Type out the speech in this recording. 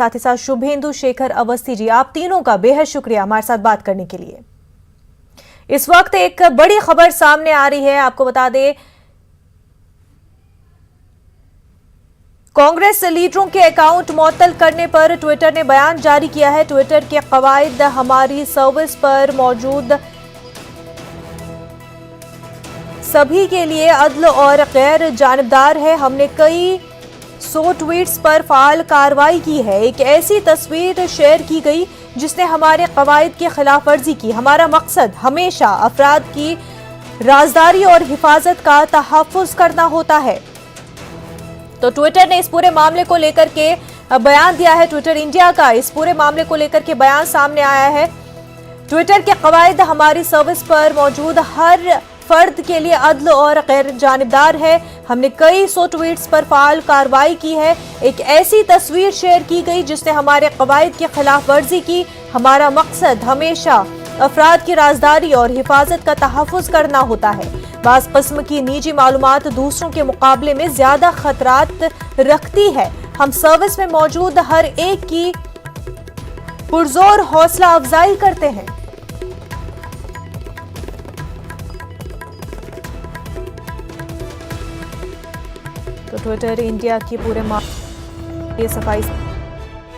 साथ ही साथ शुभेंदु शेखर अवस्थी जी, आप तीनों का बेहद शुक्रिया हमारे साथ बात करने के लिए। इस वक्त एक बड़ी खबर सामने आ रही है, आपको बता दें कांग्रेस लीडरों के अकाउंट मुअत्तल करने पर ट्विटर ने बयान जारी किया है। ट्विटर के कवायद हमारी सर्विस पर मौजूद सभी के लिए अदल और गैर जानिबदार है। हमने कई 100 ट्वीट्स पर फाल कार्रवाई की है। एक ऐसी तस्वीर शेयर की गई जिसने हमारे कवायद की खिलाफ वर्जी की। हमारा मकसद हमेशा अफराद की राजदारी और हिफाजत का तहफ़्फ़ुज़ करना होता है। तो ट्विटर ने इस पूरे मामले को लेकर के बयान दिया है। ट्विटर इंडिया का इस पूरे मामले को लेकर के बयान सामने आया है। ट्विटर के कवायद हमारी सर्विस पर मौजूद हर फर्द के लिए अदल और गैर जानिबदार है। हमने कई 100 ट्वीट्स पर फाल कार्रवाई की है। एक ऐसी तस्वीर शेयर की गई जिसने हमारे कवायद की खिलाफ वर्जी की। हमारा मकसद हमेशा अफराद की राजदारी और हिफाजत का तहफ़्फ़ुज़ करना होता है। बाज़ किस्म की निजी मालूमात दूसरों के मुकाबले में ज्यादा खतरात रखती है। हम सर्विस में मौजूद हर एक की पुरजोर हौसला अफजाई करते हैं। तो ट्विटर इंडिया की पूरे मामले सफाई